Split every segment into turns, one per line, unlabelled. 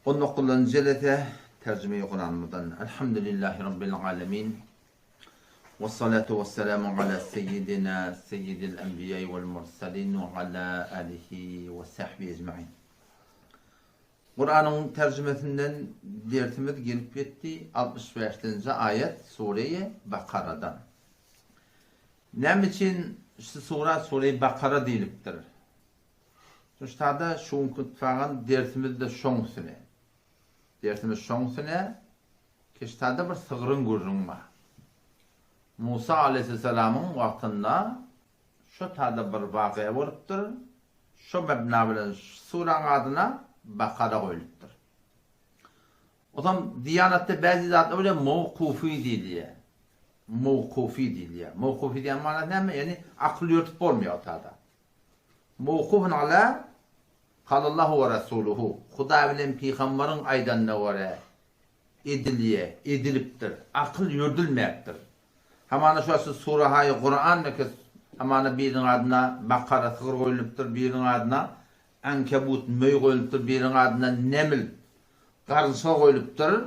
19 جلسة ترجمة قرآن الحمد لله رب العالمين والصلاة والسلام على سيدنا سيد الأنبياء والمرسلين وعلى آله وصحبه أجمعين. Kur'an'ın tercümesinden dertimiz gelip gitti 65. ayet Sure-i Bakara'dan. Nem için şu Sure-i Bakara deyiliptir. Şuştada şun kutfağın dersimiz de şon süne. Dersimiz şon süne kiştada bir sığırın gurrun var. Musa aleyhisselamın vaktinde şu tada bir vakıya oluptur. Şu mebna bilen suran adına Bakara koyuluptur. O zaman Diyanet'te bazı zatlar öyle mevkufi diliye. Mevkufi diliye. Mevkufi diyen manası ne? Yani akıl yürütüp olmuyor o tada. Mevkufun ala Kalallahu ve Resuluhu. Huda bilen Peygamberin aydanına vere ediliptir. Akıl yürüdülmektir. Hamana şurası Sure-i Kur'an ve hamana birinin adına Bakara sığır koyuluptur, birinin adına Ankebut möy koyuluptur, birinin adına Neml karınsa koyuluptur.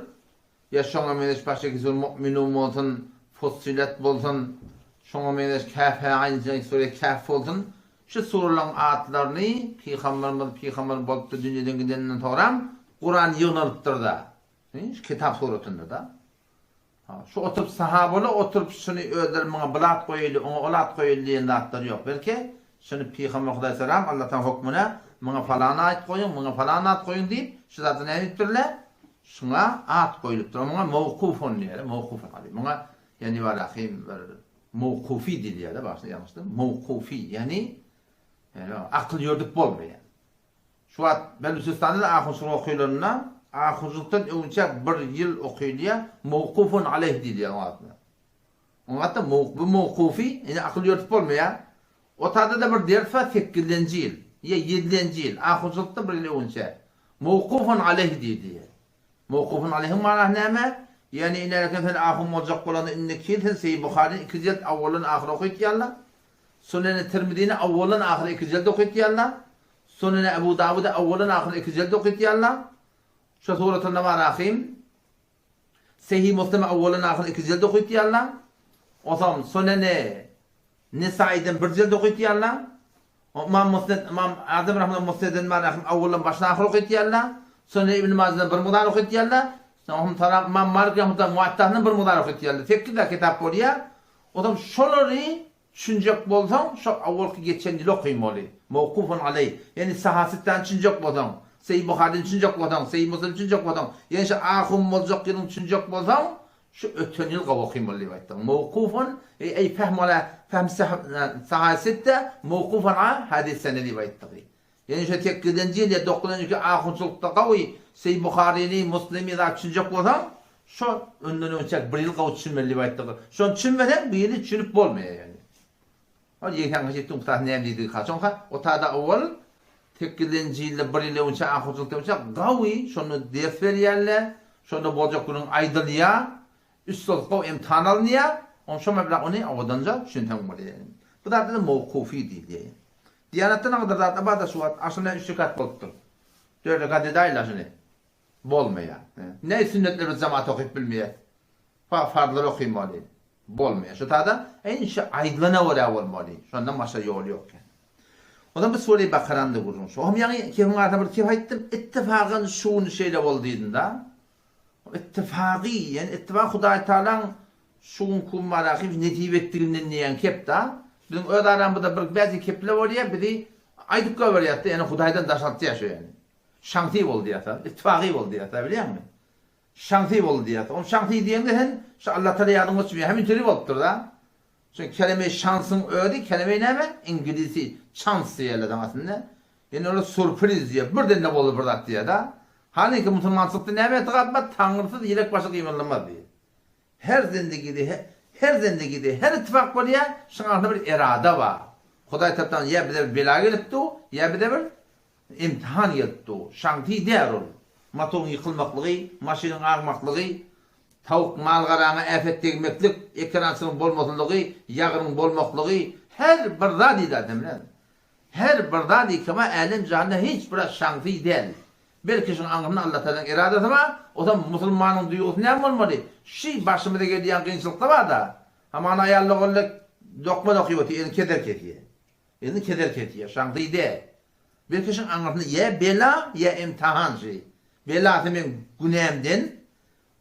Ya şoňa meneş başka sur mu'minun bolsun, Fussilet bolsun, şoňa meneş Kâf aynı sure Kâf bolsun. Şu suralaryň atlaryny Peygamber bolupdy dünýeden gidenden toram Kur'an ýygnalypdyr da. Kitap suratında da. Şu oturup sahabalar oturup şunu öldürmeye bılat koyuldu, ona olat koyuldu diyen atları yok. Belki şunu Peygamber Hudaý salam Allah'tan hukmuna bana falan ayet koyun, bana falan at koyun deyip şu zaten ne ettirler? Şuna at koyulupdur. Bana mevkufun diye, mevkufun abi. Bana yani var ahim mevkufi diye de başta yanlıştım. Mevkufi yani akıl yördük bolmuyor. Şu an Beluçistan'da ahun sunu okuyularına ahuzluktan önce bir yıl okuyuluya mevkufun aleyh diye anlatıyor. Anlatıyor bu mevkufi yani akıl yördük bolmuyor. O tadı da bir ders var 8. yıl ya 7. yıl ahuzlukta bir yıl önce mevkufun aleyh diye. Mevkufun aleyh manası ne? Yani inerken ahum olacak olanı innekil Sahih Buhari 2 cilt avvalın ahir okuyup yalla. Sunen-i Tirmizi'ni avvalın ahir 2 cilt okuyup yalla. Sunen-i Ebu Davud'u avvalın ahir 2 cilt okuyup yalla. Şu suratında var ahim. Sahih Müslim'i avvalın ahir 2 cilt okuyup yalla. O zaman Sunen-i Nisai'den 1 cilt okuyup yalla. İmam Azam Rahman Musned'in var ahim avvalın başına ahir okuyup yalla. Sunen-i İbn Majah'dan 1 mudar okuyup yalla. Sonra taraf İmam Malik rahmetullah Muattah'ın bir mudar okuyup yalla. Tekli kitap bolýar. O zaman şolary düşünjek bolsaň, şu awalky geçen ýyl okuymaly. Mevkufun aleyh. Yani sahasitden düşünjek bolsaň, Sahih Buhari'den düşünjek bolsaň, Sahih Müslim düşünjek bolsaň, yani şu ahum boljak ýylyň düşünjek bolsaň, şu ötен ýyl okuymaly diýip aýtdy. Mevkufun ey fehm sahasitde mevkufun ala hadis sene diýip aýtdy. Yani şu tekkidenji ýyl 9-njy ahunçylykda gawy Sahih Buhari'ni, Müslim'i da düşünjek bolsaň, şu önden önçek bir ýyl gawy düşünmeli diýip aýtdy. Şonu düşünmeden bir ýyly düşünüp bolmaýar yani. O yekan gittim ta nämlidi kaçonka o tada awal tekkilenji ýyl bir ýyl önce ahujulykda bolsa gawy şonu ders berýärler, şonu boljak günüň aýdylýar, üstolga imtihan alınýar, on şo meblag ony awdanja düşünten bolýar. Bu da mevkufi diýilýär. Diyanetden agdar zat bada suat aslında 3 kat bolupdyr. 4 kat edýärler şunu. Bolmaýar. Ne sünnetleri cemaat okuyup bilmeýär. Fardlar okuymaly. Bolmaýar. Şu tada enşe aýdylana wara bolmaly. Şondan başga ýol ýok. O zaman bu Sure-i Bakara'nda gurrun. O hem yani kim arada bir kim aýtdym, ittifagyn şunu şeýle boldydyň da. İttifaqy, yani ittifaq Hudaý Taalaň şun kum maraqy netip etdiginden diýen kep da. Bizim öz aramızda bir bazı kepler bolýar, biri aýdyp berýärdi, yani Hudaýdan daşatdy ýaşaýar yani. Şanty boldy ýa-da, ittifaqy boldy ýa-da, bilýärmi? Şanty boldy ýa-da. O şanty diýende hen şu Allah Taala ýardım etsin, hemin türi bolupdyr da. Şu kelime şansın öýdi, kelime näme? İngilisi chance diýerler aslında. Yani öyle sürpriz diye birden ne bolur birdat diye da. Hani ki musulmançılıkta näme etiqat Tanrısız ýerek başa gymlanmaz diye. Her zendegide, her ittifak bolýar, şoňa bir irada bar. Hudaý tarapdan ýa bir bela gelipdi, ýa bir imtihan ýetdi. Şanty därul. Motorun yıkılmaklığı, maşinin ağırmaklığı, tavuk malgaraňa afet tegmeklik, ekransının bolmaklygy, ýagryň bolmaklygy her bir zat edädim bilen. Her bir zat kema alim jahannam hiç bir şanty däl. Belki şun anlamını Allah Teala'nın iradesi var. O da Müslümanın duygusu ne olmalı? Şey başımıza gelen kıyınçılıkta var da. Ama ana ayarlı olarak dokma dokuyor. Elini keder ketiye. Elini keder ketiye. Şankıydı. Belki şun anlamını ya bela ya imtihan şey. Bela demin günahımdan.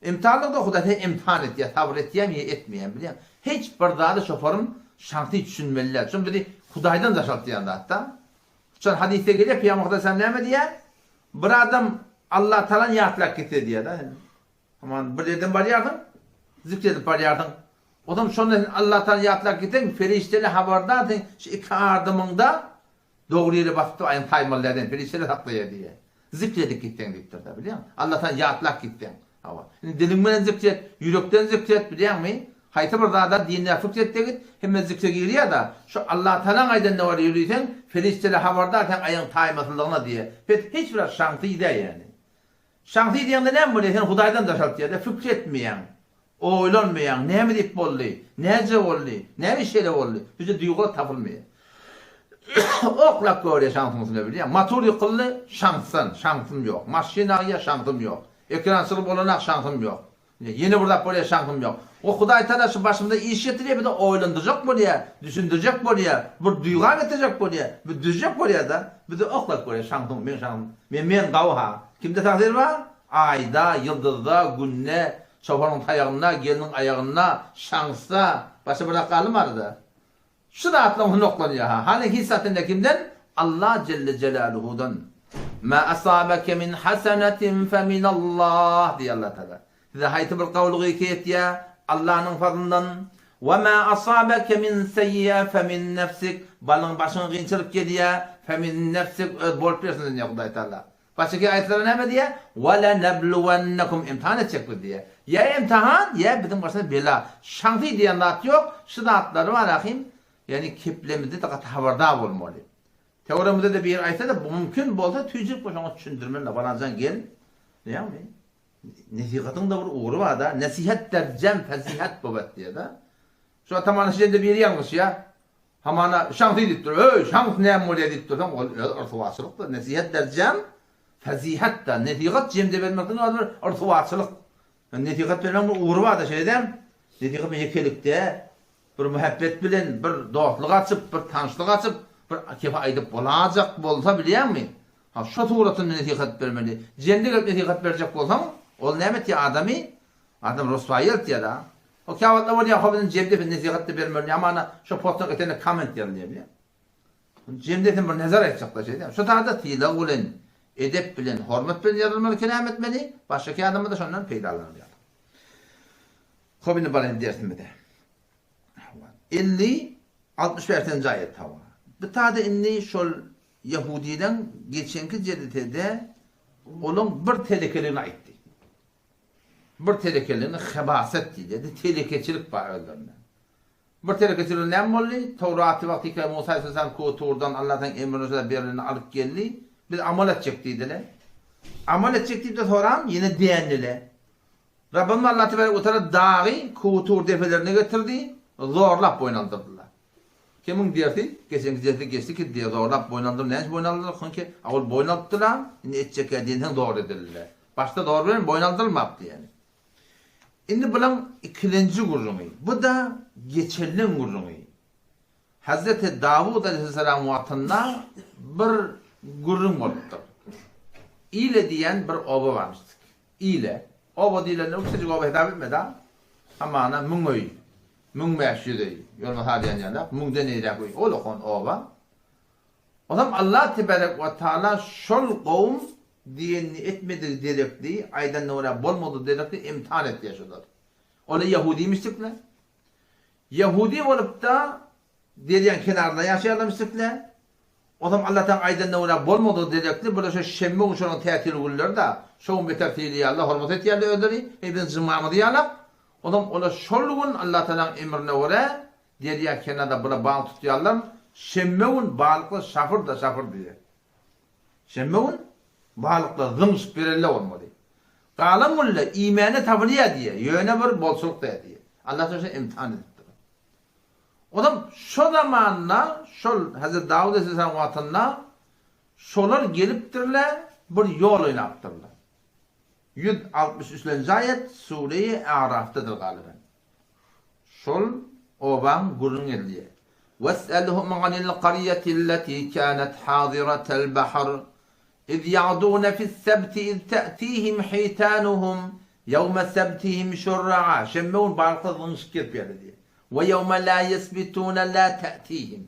İmtihanlık da Huda imtihan et ya. Tavır etmeyem ya etmeyem. Biliyor musun? Hiç bir daha da şoförüm şankıyı düşünmeliler. Çünkü dedi Huday'dan da şart diyen hatta. Sonra hadiste geliyor Peygamber sen ne diye? Bir adam Allah Teala'nın yatlak gitti diye da. Aman bir yerden var yardım. Zikredip var yardım. O da sonra Allah Teala'nın yatlak gitti. Ferişteli haberdar den şu iki ardımında doğru yere bastı ayın taymallardan ferişteli taklaya diye. Zikredip gittin diktir da biliyor musun? Allah Teala yatlak gittin. Hava. Dilimden zikret, yürekten zikret biliyor musun? Hayta bir daha da dinle fıkret de git. Hem zikre giriyor da şu Allah Teala'nın aydan ne var yürüysen ferişteli haberdar ayın taymasılığına diye. Pek hiç biraz şantıydı yani. Şantı diyende ne mi diyor? Hudaydan da şart diye. Fıkretmeyen, oylanmayan, ne mi deyip bollu, nece oldu, ne bir şeyle oldu. Bize duygular tapılmıyor. Oklak görüyor şantımızı biliyor. Motor yıkıldı, şantım yok. Maşinaya şantım yok. Ekran sırıp olanak şantım yok. Yeni burada böyle şantım yok. O Huday Teala şu başımda iş getiriyor bir de oylandıracak buraya, düşündürecek buraya, bir duygu getirecek buraya, bir düşecek buraya da bir de oklak buraya şantım, ben şantım. Ben gavha. Kimde takdir var? Ayda, yıldızda, günne, çobanın ayağına, gelinin ayağına, şansta, başa bırakalım arada. Şu da atlamı noklanıyor ha. Hani hissatında kimden? Allah Celle Celaluhu'dan. Ma asabeke min hasenetin fe minallah diye Allah Teala. Size haytı bir kavlu hikayet ya Allah'ın fadlından. Ve ma asabeke min seyye fe min nefsik. Balın başını kıyınçılıp geliyor. Fe min nefsik. Bol piyorsunuz ya Huday Teala. Başka ayetler ne diye? Ve le nebluvennekum. İmtihan edecek bu diye. Ya imtihan ya bizim başına bela. Şantı diyen dağıt yok. Şu dağıtları var akım. Yani kiplemizde de haberdar olmalı. Teoremizde de bir ayette de mümkün bolsa tüycük boşuna düşündürmenle banacan gel. Ne yapayım? Nesihatın da bir uğru var da. Nesihat dercem fezihat bobat diye da. Şu atamanın şeyinde bir yanlış ya. Hamana şantı edip dur. Şant ne yapmalı edip dur. Ortuvasılık da. Nesihat dercem fezihat da. Nesihat cemde vermekten adır ortuvasılık. Nesihat vermekten uğru var da şeyden. Nesihat yekelikte. Bir muhabbet bilen, bir dostluk açıp, bir tanışlık açıp, bir kefa aydıp olacak bolsa biliyor musun? Ha şu tuğratın netihat vermeli. Cennet netihat verecek bolsam, ol nemet ya adam rosvayet ya da. O kavatla var ya habinin cebde bir netihat vermeli ama ana şu postun ötene comment yazıyor biliyor. Cemdetin bir nazar edecek da şey değil. Şu tarzda tila ulen, edep bilen, hürmet bilen yazılmalı, kelam etmeli. Başka adamı da şundan peydalanır ya. Hobini bana dersin bir de. 50-65. ayet hava. Bir tane inni şol Yahudi'den geçenki cedetede onun bir tehlikeliğine aitti. Bir tehlikeliğine hebaset dedi. Tehlikeçilik var öldürme. Bir tehlikecilik ne oldu? Tevrat'ı vaktiki Musa Aleyhisselam kuturdan Allah'tan emrine birliğini alıp geldi. Bir amel edecek dediler. Amel edecek de sonra yine diyendiler. Rabbim Allah Teala o taraf dağı kutur defelerini getirdi. Zorlap boynandırdılar. Kimin diyeti? Geçen diyeti geçti ki diye zorlap boynandırdı. Neyse boynandırdılar? Çünkü avul boynandırdılar. Yine edecek edinden doğru edildiler. Başta doğru verin boynandırılmaptı yani. Şimdi bunun ikinci gurumu. Bu da geçerli gurumu. Hazreti Davud Aleyhisselam vatanına bir gurum oldu. İle diyen bir oba varmıştık. İle. Oba diyen ne? Küçücük oba hitap etmedi ha? Ama ana müngoy. Mung meşhuri, yolma hadiyen yanında, mung deneyecek koy. O lokon ova. O zaman Allah Tebarek ve Teala şol kavm diyeni etmedi direktli, aydan nora bolmadı direktli imtihan etti yaşadılar. Öyle Yahudiymiştikler. Yahudi olup da deriyen kenarında yaşayalmıştıklar. O zaman Allah'tan aydan nora bolmadı direktli, burada şu şemme uçanın teatili gülleri da, şoğun beter tiyeli Allah, hormat et yerli öderi, hepiniz zımamı diyalak. Ondan ola şolluğun Allah Teala'nın emrine göre diye kenarda buna bağlı tutuyorlar. Şemmevun balıkla şafır da şafır diye. Şemmevun balıkla zımş birelle olmalı. Kalamulla imane tavriye diye. Yöne bir bolsuluk da diye. Allah Teala imtihan etti. Ondan şu zamanla şol Hazreti Davud Aleyhisselam vatanına şolar geliptirler bir yol oynaptırlar. 163. ayet Sure-i A'raf'tadır galiba. Şol oban gurun elliye. وَاسْأَلْهُمْ عَنِ الْقَرْيَةِ الَّتِي كَانَتْ حَاضِرَةَ الْبَحْرِ إِذْ يَعْدُونَ فِي السَّبْتِ إِذْ تَأْتِيهِمْ حِيتَانُهُمْ يَوْمَ سَبْتِهِمْ شُرَّعًا شَمَّوْنَ بَعْضَ شِكِّرْ بِيَلَدِي وَيَوْمَ لَا يَسْبِتُونَ لَا تَأْتِيهِمْ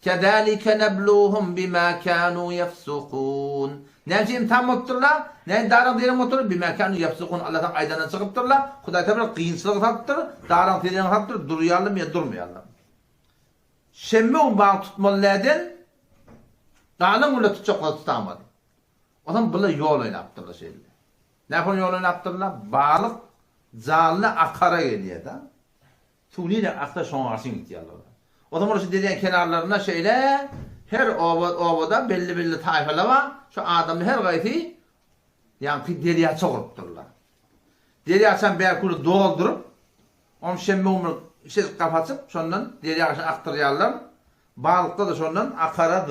كَذَلِكَ نَبْلُوهُمْ بِمَا كَانُوا يَفْسُقُونَ Neyse tam oturlar, ne darang diyelim oturur, bir mekanı yapsıkun Allah'tan aydandan çıkıptırlar, Huday tabi kıyınçılık taptır, darang diyelim taptır, duruyalım ya durmayalım. Şemme o bağ tutmalılardan, dağının öyle tutacaklar tutamadı. O zaman böyle yol oynaptırlar şeyler. Ne yapın yol oynaptırlar? Balık, zallı akara geliyor da, tuğliyle akta son arsın gidiyorlar. O zaman orası dediğin kenarlarına şeyler, her ovada belli tayfalar var. Şu adamı her gayti yani deriye çokutturlar. Deriye açan bir kuru doldurup onu şemme umur şey kapatıp sondan deriye aktarıyorlar. Balıkta da sondan akara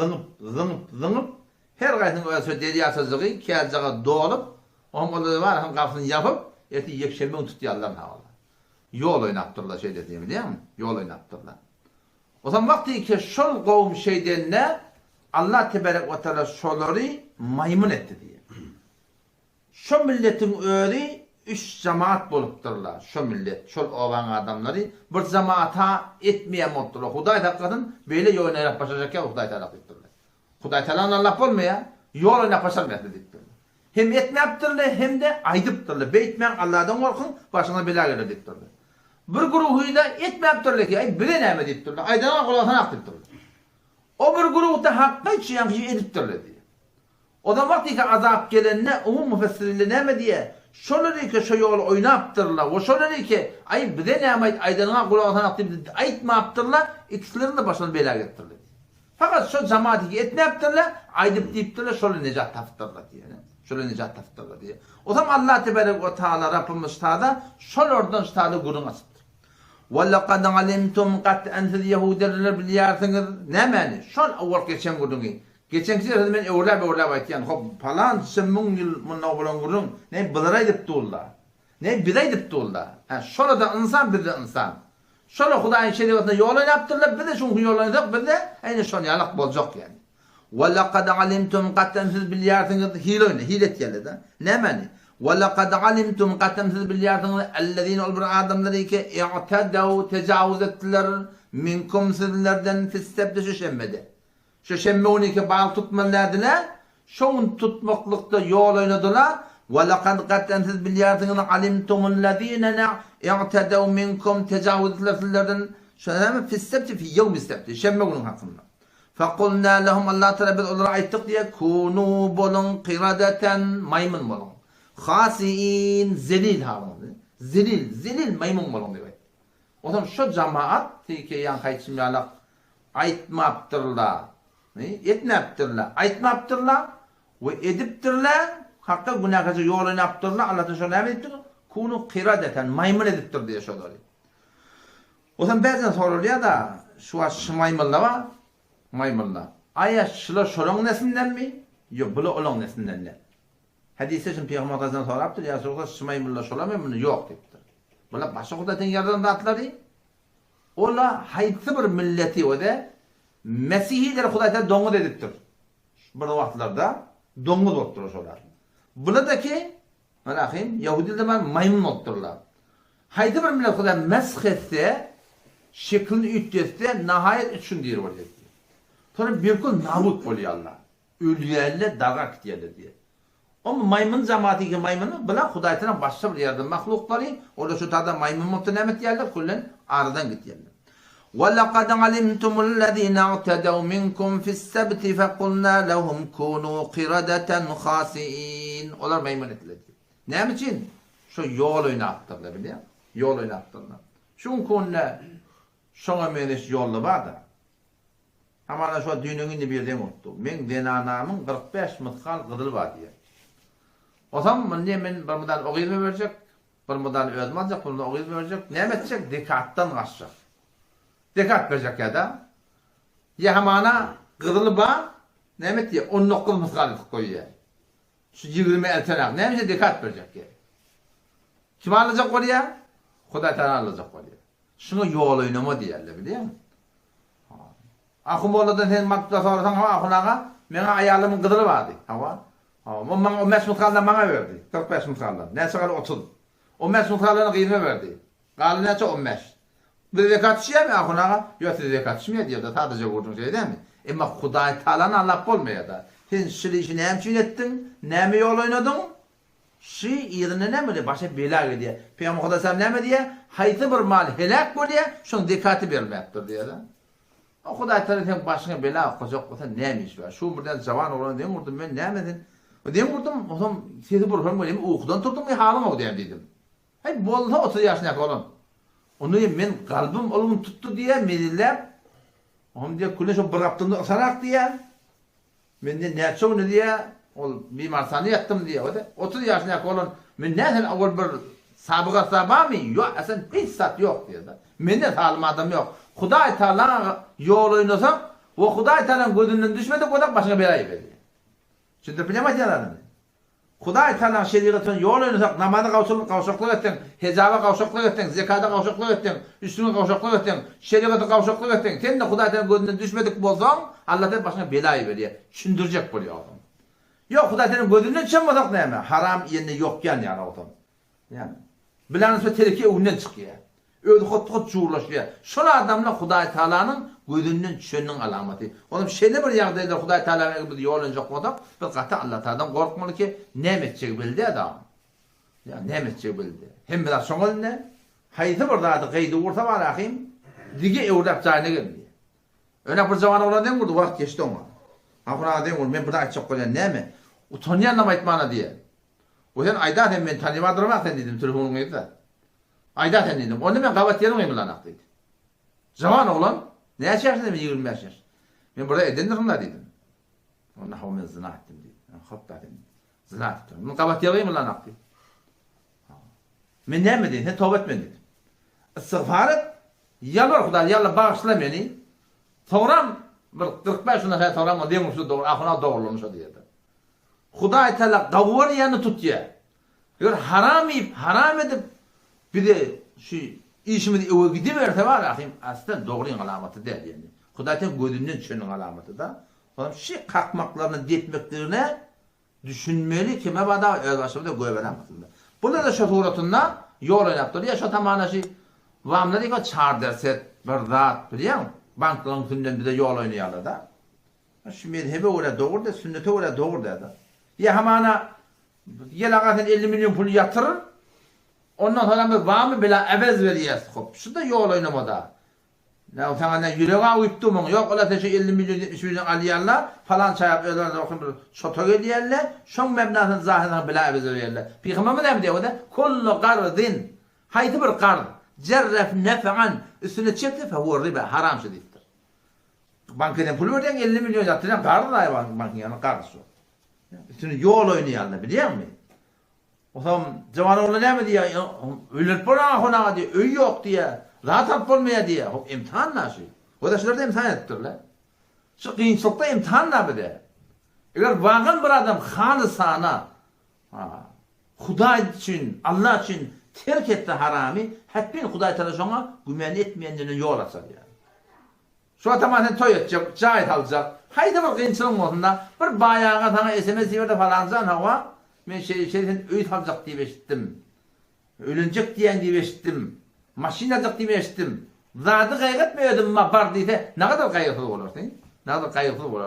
zınıp her gaytın öyle deriye açacağı kağıtcağa dolup onu var hem kafasını yapıp eti yekşemme tutuyorlar havalar. Yol oynaptırlar şey dediğimi değil mi? Yol oynaptırlar. O zaman vakti ki şol kavm şeyden ne? Allah tebarek ve teala şolları maymun etti diye. Şu milletin öğri 3 cemaat bolupdurlar. Şu millet, şol ovan adamları bir cemaata etmeyen moddular. Huday hakikaten böyle yol oynayıp başlayacak ya Huday Teala ettirler. Huday Teala'nın Allah olmaya yol oynayıp başlayacak dedikler. Hem etmeyaptırlar hem de aydıptırlar. Beytmen Allah'tan korkun başına bela gelir dedikler. Bir grubu da etmeyaptırlar ki ay bile neyme dedikler. Aydan kulağına aktıptırlar. O bir grubu da hakka için yankıcı ediptirler diye. O da vakti ki azap gelenine umum müfessirinde neyme diye şöyle ki şu yol oynaptırlar. O şöyle ki ay bile neyme aydanına kulağına aktıptırlar. Aytma yaptırlar. İkisilerin de başına bela getirdiler. Fakat şu cemaati ki etmeyaptırlar. Aydıp deyiptirler. Şöyle necat taftırlar diye. Şöyle necat taftırlar diye. O zaman Allah Tebarek ve Teala Rabbimiz Teala şöyle oradan Teala gurun asıttır. وَلَقَدْ عَلِمْتُمْ قَتْ اَنْسِذ يَهُودَرِلَر biliyarsınız. Ne meni? Şol avval geçen gurunu. Geçen kişiler ben öğrab aytiyan. Hop falan semmung yıl munna bulan gurun. Ne biray dip tuğullar. Ne biray dip tuğullar. Şola da insan bir de insan. Şola Hudayın şerifetine yol oynaptırlar. Bir de şunun yol oynadık. Bir de aynı şon yalık bolacak yani. وَلَقَدْ عَلِمْتُمْ قَتْ اَنْسِذ biliyarsınız. Hile oyna. Hilet geldi de. Ne meni? وَلَقَدْ عَلِمْتُمْ قَتَمْسِزْ بِالْيَارْتِنَ الَّذ۪ينَ olbur adamları ki اِعْتَدَوْ tecavüz ettiler minkum sizlerden fissebde şu şemmede. Şu şemme onu ki bağlı tutmalardılar. Şoğun tutmaklıkta yol oynadılar. وَلَقَدْ قَتَمْسِزْ بِالْيَارْتِنَ عَلِمْتُمُ الَّذ۪ينَ اِعْتَدَوْ minkum tecavüz ettiler sizlerden şöyle fissebde fi yevm istebde. Şemme bunun hakkında. فَقُلْنَا لَهُمْ Allah tarafı olarak ayttık diye kunu bolun qiradeten maymun bolun. Hasiin zelil halinde. Zelil maymun bolun diyor. O zaman şu cemaat ki yan kayıtım yalak aytmaptırlar. Ne? Etmaptırlar. Aytmaptırlar ve ediptirler. Hakka günahkacı yolunu yaptırlar. Allah'tan şöyle emrettir. Kunu qiradeten maymun ediptir diye söylüyor. O zaman bazen soruluyor da şu maymunlar var. Maymunlar. Aya şıla şolong nesinden mi? Yok bula olong nesinden ne? Hadis-i için Peygamber Hazretleri soraptır. Ya Resulullah Sümeymulla şolamıyor mu? Yok diptir. Bula başka kudaten yerden dağıtları. Ola haytı bir milleti o da Mesihiyler Hudayta donu dediktir. Bir vaktlarda donu doktor solar. Bula da ki Yahudiler var maymun otturlar. Haytı bir millet Hudayta meshetse şeklini ütçetse nihayet üçün diyor orada. Sonra bir kul nabut oluyor Allah. Ölüyerle darak diye. Ama maymun cemaati ki maymunu bila Hudaytına başka bir yerde mahlukları orada şu tada maymun muhtenemet yerler kullen aradan git yerler. وَلَقَدْ عَلِمْتُمُ الَّذ۪ينَ اَعْتَدَوْ مِنْكُمْ فِي السَّبْتِ فَقُلْنَا لَهُمْ كُونُوا قِرَدَةً خَاسِئِينَ Onlar maymun ettiler. Ne için? Şu yol oynattılar biliyor musun? Yol oynattılar. Şunun konuda şuna meniş yolu var da. Ama şu düğününü bir de mutlu. Men denanamın 45 mıtkal gıdıl var diye. O zaman ben bir mudan oğizme verecek, bir mudan özmazcak, bir mudan oğizme verecek. Ne edecek? Dekattan kaçacak. Dekat verecek ya da. Ya hamana gıdılı bağ, ne etti? 10 noktalı mıtkal koyuyor. Şu 20 eltenak. Neymiş dikkat verecek ki? Kim alacak oraya? Huday Teala alacak oraya. Şunu yol oynama diyorlar biliyor musun? Akım oladan sen maktuda sorarsan ama akunağa mena ayalımın kıdırı vardı. Ama o mesut kaldan bana verdi. 45 mutkaldan. Neyse kadar 30. O mesut kaldan kıyma verdi. Kalı neyse 15. Bir zekat şiye mi akunağa? Yok zekat şiye diyor da sadece vurdun şey değil mi? Ama Huday Teala'nın Allah olmuyor da. Sen şili işini hem çiğ ettin, ne mi yol oynadın? Şi yerine ne mi diye başa bela diye. Peygamber Kudasam ne mi diye? Haytı bir mal helak bu diye. Şunun dikkati vermektir diye de. O Huday Teala'nın başına bela koyacak olsa neymiş var? Şu buradan cavan olan diye vurdum ben ne medin? O diye vurdum. O zaman sizi burhan böyle uykudan turdum bir halim o diye dedim. Hay bolda 30 yaşına olan. Onu men kalbim oğlum tuttu diye mediller. Onu diye kulle şu bıraktığında sanak diye. Men de ne çok ne diye ol bimarhane yattım diye. O da 30 yaşına olan men ne awal bir sabıka sabami yok aslında hiç sat yok diye de. Men de halim adam yok. Huday Teala yol oynasak o Huday Teala'nın gözünden düşmedi o da başına belayı veriyor. Şimdi bilemez yalanını. Huday Teala'nın şeriatını yol oynasak namazda kavşaklık ettin, hecaba kavşaklık ettin, zekada kavşaklık ettin, üstüne kavşaklık ettin, şeriatı kavşaklık ettin. Sen de Huday Teala'nın gözünden düşmedik bolsan Allah'tan başına belayı veriyor. Düşündürecek buluyor adam. Yok Huday Teala'nın gözünden çıkmasak ne mi? Haram yerine yok yani adam. Yani bilanız terki önünden çıkıyor. Öyle hot çuğurlaşıyor. Şol adamla Huday Teala'nın gözünden düşeninin alameti. Oğlum şeyde bir yağdayda Huday Teala'ya bir yol oynayacak adam, bir katı Allah Teala'dan korkmalı ki ne edecek bildi adam. Ya ne edecek bildi. Hem biraz sonra ne? Haydi burada da kaydı vursa var akıyım. Dige evlap cayına gelmiyor. Öyle bir zaman olan değil mi burada? Vakit geçti ona. Akına değil mi? Ben burada açacak koyan ne mi? Utanıyan nama etmana diye. O yüzden ayda hem ben tanımadırım sen dedim telefonun evde. Ayda sen dedim. Onu ben kavat yerim mi lan aktıydı. Zaman olan ne yaşarsın dedim 25 yaş. Ben burada edindirim da dedim. Onunla havamı zina ettim dedim. Hatta dedim. Zina ettim. Ben kavat yerim mi lan aktıydı. Ben ne mi dedim? Sen tövbe etme dedim. İstiğfar et. Yalvar Huday yallah bağışla beni. Sonra bir 45 yılında sen sonra diyorum şu doğru ahına doğrulamış o diye. Huday Teala gavur yanı tut ya. Eğer haram edip bir de şu işimizi eve gidiverse var ya aslında doğruyun alameti değil yani. Huday Teala gözünden düşenin alameti da. Oğlum şu kalkmaklarını detmeklerine düşünmeli ki mebada özbaşımda göveremezsin. Burada da şu suratında yol yaptı ya şu tamamına şey vamları ki çağır derset bir zat biliyor musun? Bankların sünnetinde yol oynuyorlar da. Şu mezhebe öyle doğru da sünnete öyle doğru da. Ya hamana yelagaten 50 milyon pul yatırır. Ondan sonra bir vamı bile evez veriyoruz. Şu da yol oynamada. Ne o sana yüreğe uyuttu mu? Yok ola teşe 50 milyon 70 milyon alıyorlar. Falan çayap öyle okun şoto geliyorlar. Şon mebnasını zahiren bile evez veriyorlar. Peygamber ne diyor o da? Kullu qardin. Haydi bir qard. Cerref nef'an üstüne çekti fe huve riba haram şedittir. Bankadan pul verden 50 milyon yatıran qard da bankın yanına qard şu. Üstüne yol oynayanlar biliyor musun? O zaman cavan oğlu ne mi diye ölür bana ona diye öy yok diye rahat olmaya diye o imtihan nasıl? O da şurada imtihan ettirler. Şu kıyınçlıkta imtihan ne bir de? Eğer vağın bir adam halisana Huday için Allah için terk etti harami hepin Huday Teala sana güven etmeyenlerin yol açar yani. Şu tamamen toy edecek, cahit alacak. Haydi bir kıyınçlığın olsunlar. Bir bayağı sana SMS verdi falancan hava. Ben şeyden öğüt alacak diye eşittim. Ölünecek diyen diye eşittim. Maşin alacak diye eşittim. Zaten kaygıtmıyordum ma var diye. Ne kadar kaygılı olur değil mi? Ne kadar kaygılı olur.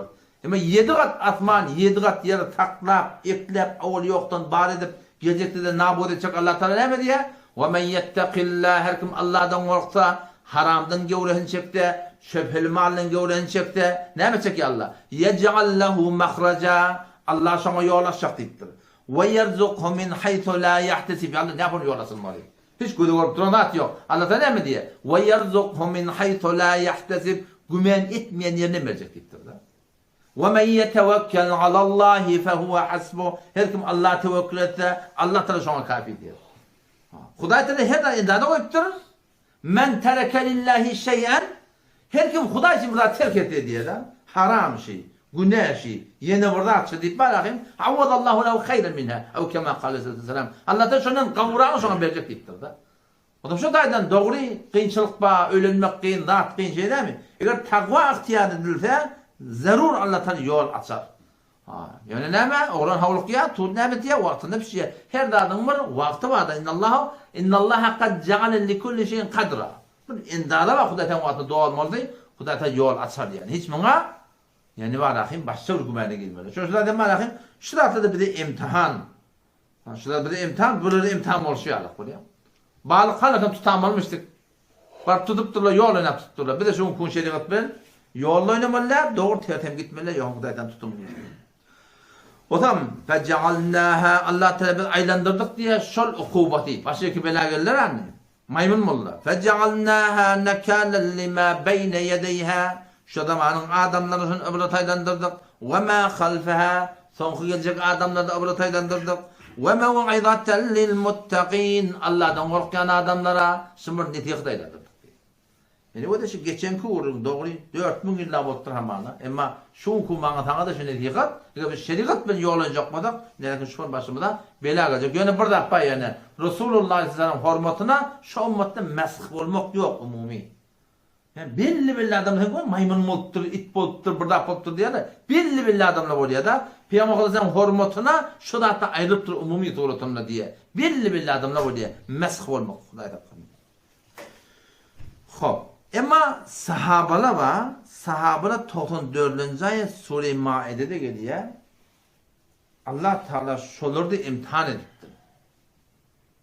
Ama 7 kat asman, 7 kat yeri taklap, eklep, oğul yoktan bar edip gelecekte de nabud edecek Allah Teala ne mi diye? وَمَنْ يَتَّقِ اللّٰهِ her kim Allah'dan korksa, haramdan gevrehin çekti, şöpheli malın gevrehin çekti. Ne mi çekiyor Allah? يَجْعَلْ لَهُ مَخْرَجًا Allah sana yol açacak deyiptir. وَيَرْزُقْهُ مِنْ حَيْثُ لَا يَحْتَسِبْ Allah ne yapın yol açılmalı? Hiç güdü görüp duranat yok. Allah da ne mi diye? وَيَرْزُقْهُ مِنْ حَيْثُ لَا يَحْتَسِبْ gümen etmeyen yerine verecek deyiptir. وَمَنْ يَتَوَكَّلْ عَلَى اللّٰهِ فَهُوَ حَسْبُهُ her kim Allah'a tevekkül etse Allah da sana kafidir. Huday Teala her daim iddia koyuptur. Men tereke lillahi şey'en her kim Huday için burada terk etti diye de haram şey, güneşi yeni burada açı deyip bakayım. Avvadallahu lehu hayran minha. Ev kema kâle sallallahu Allah da şunun kavurağını sonra verecek deyiptir da. O da şu daydan doğru kıyınçılık ba, ölünmek kıyın, zat kıyın şey değil mi? Eğer takva ihtiyar edilse zarur Allah'tan yol açar. Yani neme? Oran havluk ya, tuğ neme diye vaktinde bir şey. Her dağın var, vakti var da innallaha kad ceale li kulli şeyin kadra. İndala ve Hudaytan vaktinde doğalmalı, Hudaytan yol açar yani. Hiç buna yani var akım başka hükümene girmeli. Şurada da var akım, şurada da bir de imtihan. Şurada bir de imtihan, burada imtihan oluşuyor buraya. Balık kanakım tutamılmıştık. Var tutup durla yol oynap tutturlar. Bir de şunun kun şeyini ben yol oynamalılar, doğru tertem gitmeliler, yok Hudaytan tutumluyor. O zaman fecealnâhâ Allah Teala biz aylandırdık diye şol ukubati. Başka ki bela gelirler anne. Maymun mulla. Fecealnâhâ nekâlen limâ beyne yedeyhâ. Şu zamanın adamları için ibret aylandırdık. Ve mâ halfehâ. Sonku gelecek adamları da ibret aylandırdık. Ve mev'izaten lil muttaqîn. Allah'tan korkan adamlara sımır netiyak aylandırdık. Yani o da şu geçenki uğrun doğru 4000 yıllar bottur hamana. Ama şu kumana tanga da şu netiyak. Eğer şeriat ben yollanacak mıdır? Lakin şu başımda bela gelecek. Yani burada apa yani Resulullah sallallahu hürmetine şu ümmette mesh olmak yok umumi. Yani belli adamlar maymun boluptur, it boluptur, burada boluptur diye de belli adamlar oluyor da Peygamber'in hürmetine şu da ayrılıptır umumi suretinde diye. Belli adamlar oluyor. Mesh olmak Xudayda. Hop. Ama sahabalar var. Sahabalar 94. ayet Sure-i Maide'de geliyor. Allah Teala şolurdu imtihan ediptir.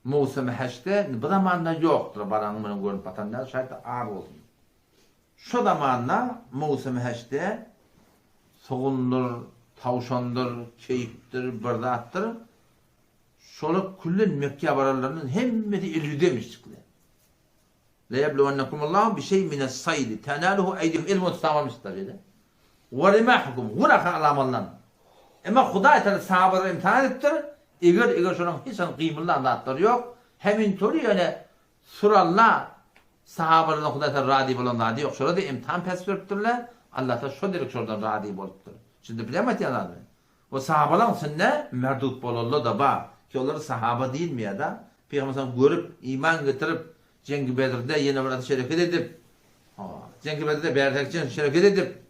Musa Meheş'te bu zamanlar yoktur. Baranımın görüp batanlar şayet ağır olsun. Şu zamanlar Musa Meheş'te soğundur, tavşandır, keyiftir, bırdattır. Şolu kullin Mekke vararlarının hemmeti ilü demiştikler. لَيَبْلُوَنَّكُمُ bir şey mine saydi. Tenaluhu eydihim ilmu tutamamışlar dedi. وَرِمَحُكُمْ Vuraka alamallan. Ama Huday Teala sahabaları imtihan ettir. Eğer şunun hiç kıyımlı anlatları yok. Hemin türlü yani surallah sahabalarına Huday Teala radi bulanlar yok. Şurada imtihan pes veriptirler. Allah Teala şu direk şuradan radi boluptur. Şimdi bilemet yanardı. O sahabaların sünne merdut bolollu da ba. Ki onları sahaba değil mi ya da? Peygamber'den görüp iman getirip Cengi Bedir'de yine burada şerefet edip Cengi Bedir'de bertekçen şerefet edip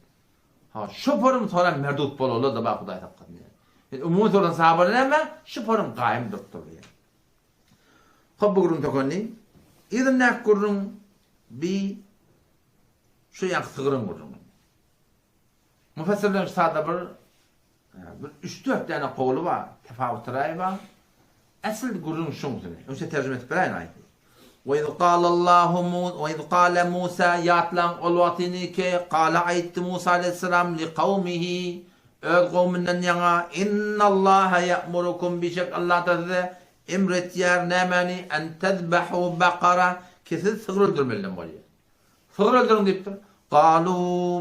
şu forum sonra merdut bolollu da ba Huday hakkında. Yani umumiyet olan sahabalar ama şu forum kaim duruptur yani. Hop bu takoni İzin ne kurun bir şu yaksıgırın kurun. Müfessirlerin sağda bir 3-4 tane kolu var. Tefavütleri var. Asıl kurun şundur. Önce tercüme etip berayın ayeti. وَاِذْ قَالَ مُوسَى يَاتْلَنْ olvatini ki قَالَ aytti Musa aleyhisselam li kavmihi öz kavminden yana inna Allaha ya'murukum bişek Allah da size emret yer nemeni en tezbehu bakara ki siz sığır öldürmeliler böyle. Sığır öldürün deyiptir. Qalu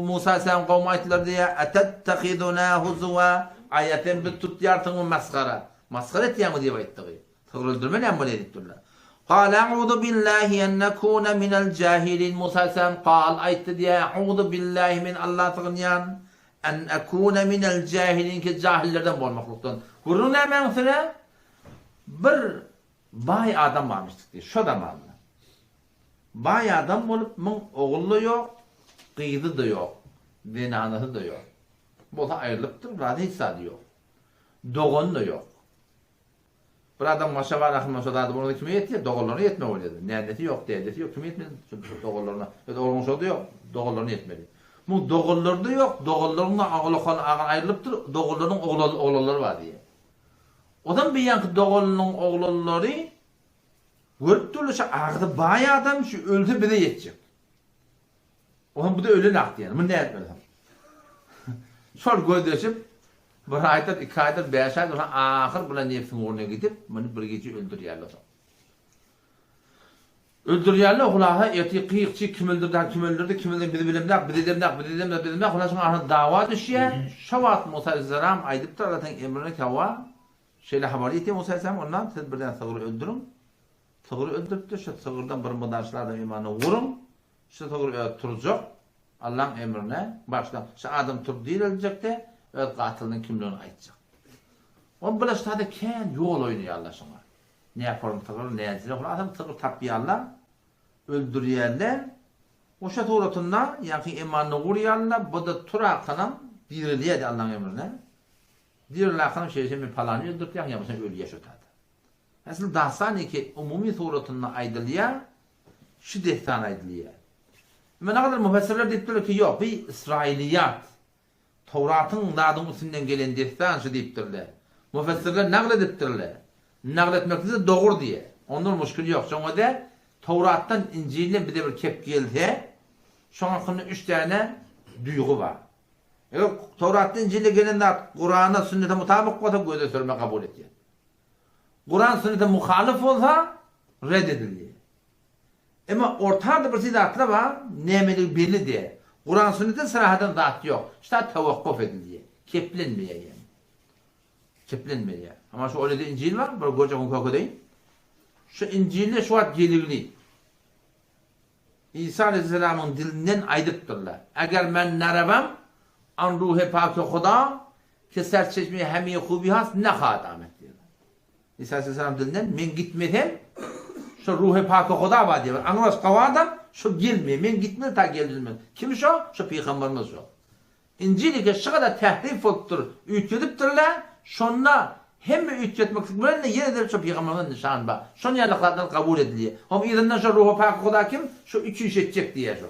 Musa sen kavmi ayttılar diye etettehiduna huzuva ayetin bir tut yartını maskara. Maskara ettiğimi diye ayttığı. Sığır öldürmeliler böyle deyiptirler. قال أعوذ بالله أن نكون من الجاهلين Musa sen قال aytti diye أعوذ بالله min Allah tığınyan en ekune minel cahilin ki cahillerden olmakluktan. Kurun hemen sıra bir bay adam varmıştık diye. Şu zamanla. Bay adam olup oğlu yok, kıydı da yok, dinanısı da yok. Bu da ayrılıptır, burada hiç sadı yok. Doğun da yok. Bir adam başa var akılma sodadı bunu da kime yetiyor? Doğullarına yetme oluyordu. Neredeti yok, değerdeti yok. Kime yetmedi? Doğullarına. Doğulmuş oldu yok. Doğullarına yetmedi. Bu doğullarda yok. Doğullarına ayrılıptır. Doğulların oğulları var diye. Odan bir yankı doğulunun oğulları görüp duruluşa ağzı bayağı adam şu öldü bir de yetecek. Odan bu da ölü naktı yani. Bu ne etmedi? Sol gözleşip bir aydır, 2 aydır, 5 aydır, ahir buna nefsin uğruna gidip, bunu bir gece öldürüyorlar. Öldürüyorlar, hulaha eti kıyıkçı kim öldürdü, bizi bilimler, hulaha sonra ahir dava düşüyor. Şavat Musa Aleyhisselam aydıp da zaten emrine kava, şeyle haber eti Musa Aleyhisselam ondan siz birden sığırı öldürün. Sığırı öldürüp şu sığırdan bir mıdaşlardan imanı vurun. Şu sığırı turacak, Allah'ın emrine başla. Şu adam tur değil ölecek de, öz katılının kimliğini aytacak. On bulaştada ken yol oynayarlar sana. Ne yaparım tıkır, ne yazılır. Adam tıkır tapıyarlar, öldürüyorlar. O şat uğratında, yani imanını vuruyorlar, bu da turakınım, diriliyedi Allah'ın emrine. Dirilakınım şeyse bir palanı öldürtüyor, ya mesela ölü yaşatadı. Aslında dahsani ki, umumi suratında aydılıyor, şiddettan aydılıyor. Ama ne kadar müfessirler deyiptiler ki, yok, bir İsrailiyat, Tevrat'ın ladın üstünden gelen destan şu deyiptiler. Müfessirler naklediptirler. Nakletmekte doğru diye. Ondan müşkül yok. Sonra da Tevrat'tan İncil'den bir de bir kep geldi. Sonra 3 tane duygu var. Tevrat'tan İncil'e gelen de Kur'an'a sünnete mutabık olsa göze sürme kabul ediyor. Kur'an sünnete muhalif olsa reddediliyor. Ama ortada bir zidatla var, nemeli belli diye. Kur'an sünnete sırahadan zat yok. İşte tevakkuf ediliyor. Keplenmiyor yani. Keplenmiyor. Ama şu öyle de İncil var, böyle göreceğim koku değil. Şu İncil'de şu an gelirli. İsa Aleyhisselam'ın dilinden aydıptırlar. Eğer ben nerevem, an ruh-i pak-ı Huda, ki serçeşmeyi hemi hubi has, ne hadamet diyorlar. İsa Aleyhisselam dilinden, men gitmedim, şu ruh-i pak-ı Huda var diyorlar. Anlamaz kavadam, şu gelmiyor, men gitmedi ta gelmez. Kim şu? Şu Peygamberimiz şu. İncil'e şu kadar tehrif oluptur, ütkediptirler, şonna hem ütketmek böyle yine de şu Peygamber'in nişanı var. Şun yerliklerden kabul ediliyor. Ama izinden şu ruhu pak Huda kim? Şu üçü edecek diye şu.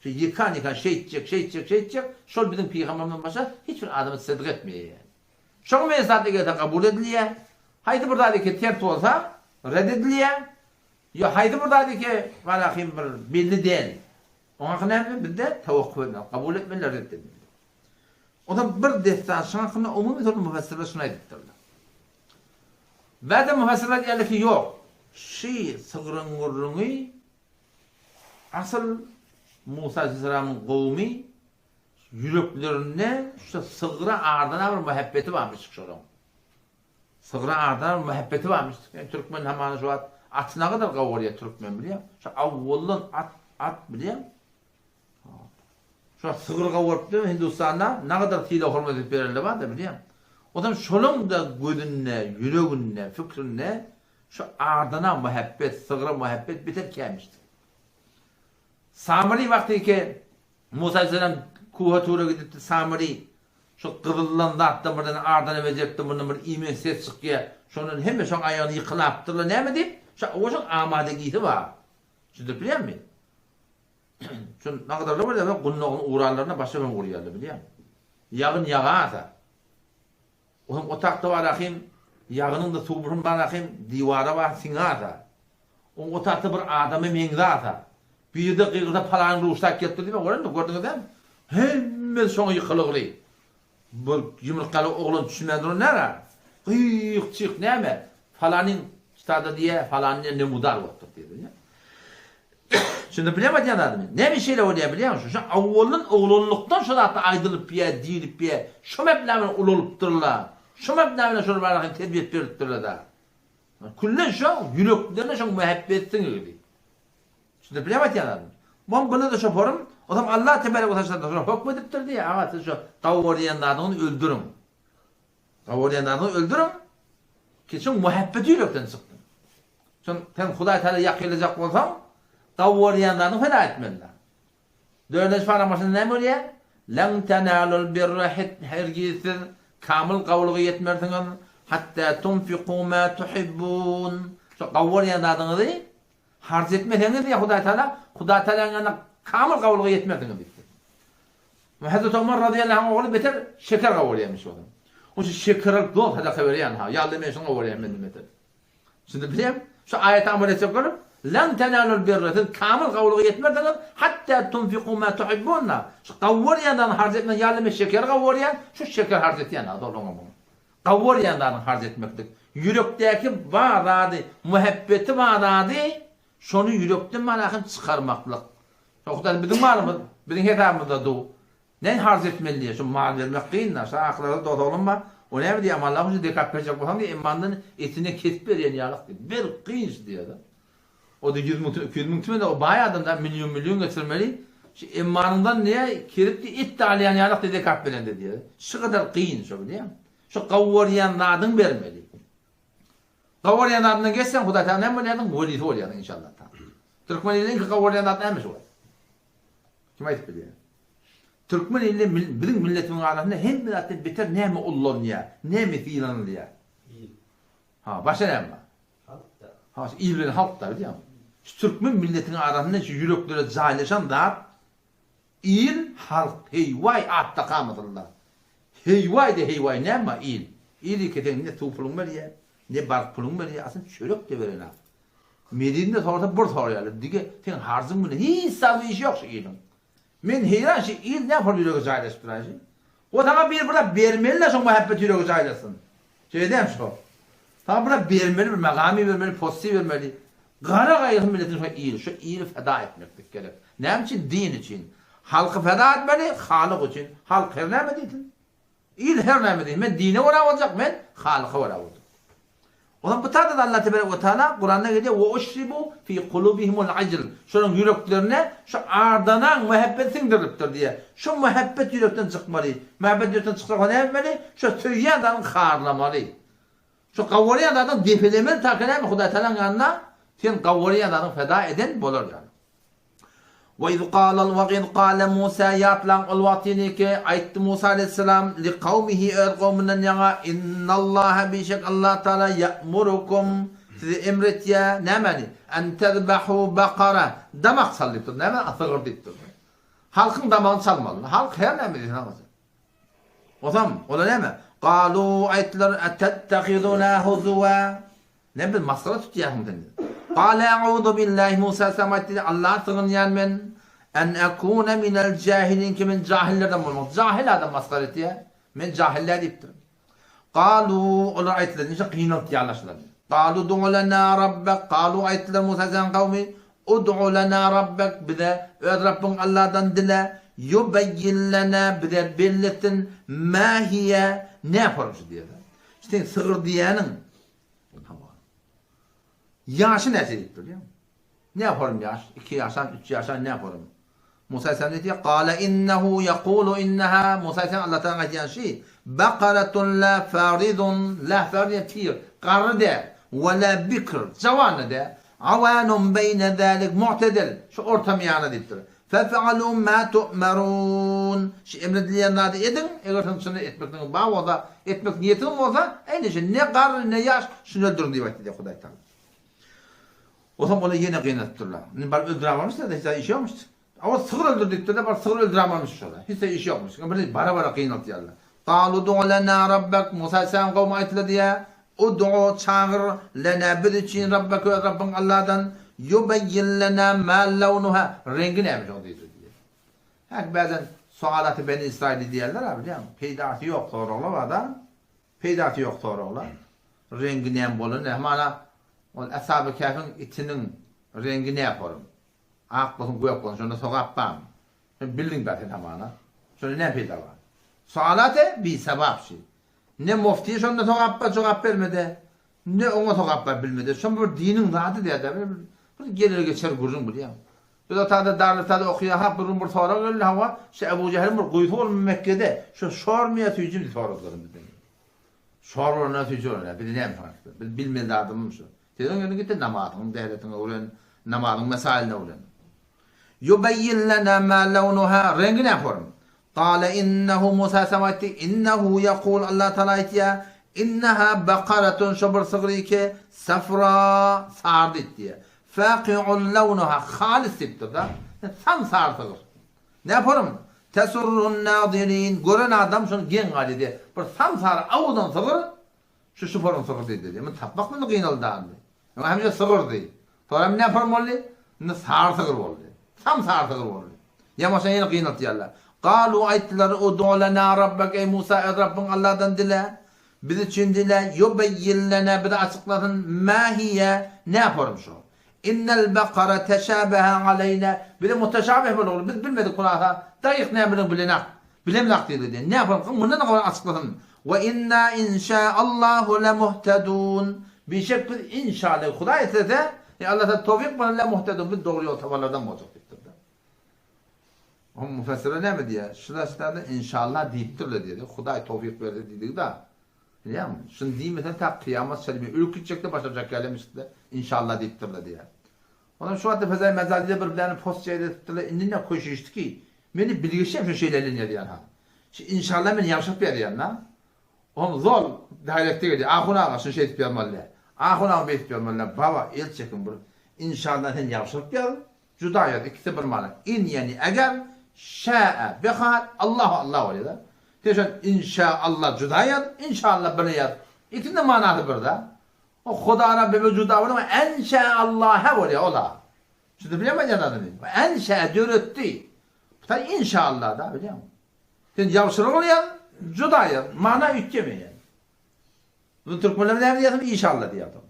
Şu yıkan şey edecek. Şu bizim Peygamber'den başka hiçbir adamı sıdk etmiyor yani. Şu mesafede kabul ediliyor. Haydi buradaki ters olsa reddediliyor. Ya haydi buradaki valahim belli değil. Ona kadar bir de tevakkuf etmez. Kabul etmeler reddediliyor. O da bir destan şankını umumi sorun müfessirler şuna ediptirler. Ve de müfessirler diyorlar ki yok. Sığırın vurrunu asıl Musa Aleyhisselam'ın kavmi yüreklerine şu sığıra ardına bir muhabbeti varmış. Sığıra ardına bir muhabbeti varmış. Yani Türkmen hemen şu at ne kadar kavuruyor Türkmen biliyor. Şu avvalın at biliyor. Şu sığır kavurdu Hindistan'da ne kadar tiyla hürmet edip verirler var da biliyor. O zaman şolun da gözünne, yüreğinne, fikrine şu ardına muhabbet, sığıra muhabbet biter gelmişti. Samiri vakti ki Musa Aleyhisselam kuha tuğra gidip Samiri şu kırıllan da attı buradan ardına vecepti bunun bir imen ses çıkıyor. Şunun hemen şu ayağını yıkılaptırlar ne mi deyip o şu amadegiydi var. Şimdi biliyor musun? Şu ne kadar da var ya kunluğun uğrarlarına başka ben vuruyorlar biliyor musun? Yağın yağarsa. O takta var akım, yağının da tuburun var akım, divara var sinarsa. O takta bir adamı mengzarsa. Bir de kıyıda falan ruhsak getirdi mi? Gördünüz değil mi? Hemen sonra yıkılıqlı. Bu yumurtkalı oğlun düşünmediğini nere? Kıyık çık ne mi? Falanın kitabı diye falanın ne mudar oldu dedi. Şimdi bilemedi adamı. Ne bir şeyle oluyor biliyor musun? Şu avvalın oğlunluktan şu da aydılıp bir dirip bir şu meblamen ululuptırlar. Şu meblamen şunu bana tedbir ettirdiler da. Kullen şu yüreklerine şu muhabbetin gibi. Şimdi bilemedi adamı. Ben bunu da şoparım. O zaman Allah tebarek ve teala hüküm ediptir diye. Ama şu kavuryanlarını öldürün. Kavuryanlarını öldürün. Ki şu muhabbeti yürekten çıktı. Çünkü sen Huday Teala yakılacak olsam kavuryanlarını feda etmeliler. Dördüncü paramasında ne oluyor? Len tenalul birra hergisiz kamil kavluğu yetmerdiniz. Hatta tunfiqu ma tuhibbun. Şu kavuryanlarını değil. Harz etmediniz diye Huday Teala'nın kamil kavluğu yetmerdiniz diye. Hazreti Ömer radıyallahu anh oğlu beter şeker kavuryamış o zaman. O şeker dol hada kavuryan ha. Yallı meşin kavuryan benim beter. Şimdi bileyim şu ayet-i amel edecek olur. Lan tenalul birra kamil kavluğu yetmerdiniz. Hatta tunfiqu ma tuhibbunna. Şu kavuryandan harz etmen yallı meşin şeker kavuryan. Şu şeker harz etyen ha. Kavuryandan harz etmektir. Yürekteki bağdadı, muhabbeti bağdadı. Şonu yürekten manakın çıkarmaklık. Çoktan bizim var mı? Bizim hesabımızda da ne harz etmeliye? Şu mal vermek değil mi? Şu akıllarda da olunma. O ne mi diye ama Allah'ın için dikkat edecek olsam diye imanın etine kesip veren yağlık diye. Bir kıyınç diyor da. O da 100 milyon tümü de o bayağı adamdan milyon getirmeli. Şu imanından niye kirip de ittalayan yalık dedi kapbelende diyor. Şu kadar kıyın şu biliyor musun? Şu kavvaryan adın vermeli. Kavvaryan adına geçsen Huda Teala ne biliyordun? Velisi oluyordun inşallah. Türkmen ilin ki kavvaryan adına emiş olur. Kim ayıp biliyor? Türkmen ilin bizim milletimin arasında hem milletin biter ne mi Allah'ın ya, ne mi filanlı ya. Ha başa ne mi? Ha ilin halk da biliyor musun? Türkmen milletinin arasında şu yüreklere cahilleşen da il halk heyvay atta kamadırlar. Heyvay de heyvay ne mi il? İli keten ne tufulun var ya, ne bark pulun var ya, aslında çörek de verin ha. Medine'de sonra bur soruyorlar. Dige sen harzın mı? Hiç savı iş yok şu ilin. Men heyran şey il ne yapar yüreğe cahilleştiren şey? O tamam bir burada vermeliler şu muhabbet yüreğe cahilleşsin. Şeydem şu. Tamam burada vermeli, bir makami vermeli, posti vermeli. Gara gayrı milletin şu iyili feda etmek gerek. Ne için? Din için. Halkı feda etmeli, halık için. Halk her ne mi dedin? İyil her ne mi dedin? Ben dine uğra olacak, ben halıka uğra olacak. O zaman bu tarzda Allah Tebarek ve Teala Kur'an'da geliyor وَاُشْرِبُوا فِي قُلُوبِهِمُ الْعَجْرِ Şunun yüreklerine şu ardanan muhabbet sindiriliptir diye. Şu muhabbet yürekten çıkmalı. Muhabbet yürekten çıkacak ne yapmalı? Şu tüyyen adamın kağırlamalı. Şu kavvarıyan adamın defilemeli takınen mi Huda Teala'nın yanına? Sen kavvarıyan adamın feda eden bulur yani. وَاِذْ قَالَ مُوسَى yatlan olvatini ki aytti Musa aleyhisselam li kavmihi kavminden yana innallaha bişek Allah Teala ya'murukum sizi emretiye nemeli en tezbahu bakara damak sallıptır nemeli asılır dittir. Halkın damağını çalmalı. Halk her nemeli namazı. O zaman o da neme? Kalu ayttiler etettekiduna huzuva ne bileyim masrara tutuyahım denir. Kale e'udu billahi Musa semattili Allah sığınyan men en ekune minel cahilin ki men cahillerden bulmak. Cahil adam masrar etiye. Men cahiller deyiptir. Kalu olar ayettiler. Nişe kıyınat yağlaştılar. Kalu du'u lena rabbek. Kalu ayettiler Musa sen kavmi. Ud'u lena rabbek. Bize öz Rabbin Allah'dan dile. Yubeyyin lena bize belletin mahiye. Ne yaparım şu diye. İşte sığır diyenin yaşı ne deyiptir ya? Ne yaparım yaş? 2 yaşan, 3 yaşan ne yaparım? Musa Aleyhisselam dedi ya, "Kâle innehu yekûlu inneha." Musa Aleyhisselam Allah'tan ayetiyen şey, "Bakaratun la faridun la fariyatir." Qarı de, ve la bikr, cavanı de, avanun beyne zâlik mu'tedil. Şu orta miyana deyiptir. "Fefe'alû mâ tu'merûn." Şu emredilenleri edin, eğer şunu etmekten bağ olsa, etmek niyetin olsa, aynı şey, ne qarı ne yaş, şunu öldürün diye dedi Huday Teala. O zaman onu yine kıynattırlar. Bar öldüramamışlar da hiç iş yokmuş. Ama sığır öldürdüklerinde bar sığır öldüramamış şöyle. Hiç iş yokmuş. Bara kıynattırlar. Qalu du'u lena rabbek. Musa Aleyhisselam kavmi ayetler diye. Ud'u çağır lena bir için rabbek ve Rabbin Allah'tan yubeyyin lena ma levnuha. Rengi neymiş o diyor. Hak bazen sualatı Beni İsrail'i diyorlar abi değil mi? Peydatı yok doğru var da. Peydatı yok doğru. Rengi neyim bolun. Mana o ashab-ı kehfin itinin rengi ne yaparım? Ak olsun, koyak olsun, şunu sokapam. Şunu bildin zaten hamana. Şunu ne peyda var? Sualatı bir sebep şey. Ne mufti şunu sokap vermedi. Ne ona sokap bilmedi. Şunu bir dinin zaten diye de gelir geçer gururun bu diye. Bir de darlıkta okuya hap burun bir sonra öyle hava. Ebu Cehil'in bir kuytu olur Mekke'de. Şu şormaya tüycüm diye sorulurlarım dedi. Şormaya tüycüm olur. Bir de ne yapmak? Bilmedi adamım şu. Dedin önüne gitti namazın devletine uğrayan, namazın mesailine uğrayan. Yubeyyin lena ma levnuha, rengi ne yaparım? Kale innehu Musa sematti, innehu yekul Allah Teala itiye, inneha bakaratun şubur sıgri ki safra sardit diye. Faki'un levnuha, halis diptir da, tam sar sıgır. Ne yaparım? Tesurrun nadirin, gören adam şunu gen gali diye, bir tam sar avudan sıgır, şu şufarın sıgır dedi. Men tapmak mı kıynalı dağındı? Ama hemce sığır değil. Sonra ne yaparım oldu? Ne sağır sığır oldu. Tam sağır sığır oldu. Yamaşan yine kıyınat diyarlar. Kalu ayettiler ud'u lena rabbek ey Musa ey Rabbin Allah'tan dile. Biz için dile yubeyyin lena bir de açıkladın mahiye ne yaparım şu? İnnel bekara teşabeha aleyna bir de muteşabih böyle olur. Biz bilmedik kulağa. Dayık ne bilin bilenak. Bilemlak dedi. Ne yaparım? Bunu ne kadar açıkladın? Ve inna inşaallahu lemuhtedun. Bir şey bir inşallah Huda etse de Allah da tevfik bana muhtedun bir doğru yol tabanlardan olacak. O müfessirler ne mi diye? Şurasında inşallah deyiptirler diye. Huday tevfik verdi dedik da. Biliyor musun? Şimdi diymeten ta kıyamet selimi. Ülkücek de başlayacak gelmişti. İnşallah deyiptirler diye. Ondan şu anda fezai mezalide birbirlerini post şeyde tuttular. İndine koşuştu ki. Beni bilgisayar şu şeylerin ya diyen ha. Şimdi inşallah beni yavşak bir diyen ha. Onu zor dairette gidiyor. Ahuna ağasın şey etmiyor malle. Ahuna ağasın etmiyor malle. Baba el çekin bunu. İnşallah sen yavşak bir juda ya. İkisi bir mana. İn yani eğer şa'e bihal Allah Allah öyle de. Teşen inşallah juda ya. İnşallah beni ya. İkisi de manası burada. O Huda Rabbi vücuda var ama enşa'Allâhe var ya ola. Şimdi biliyor musun adını? Enşa dürüttü. Bu da inşallah da biliyor musun? Şimdi yavşırık oluyor, juda ya. Mana yüklemeyen. Bu Türkmenler ne diyordum? İnşallah diyordum.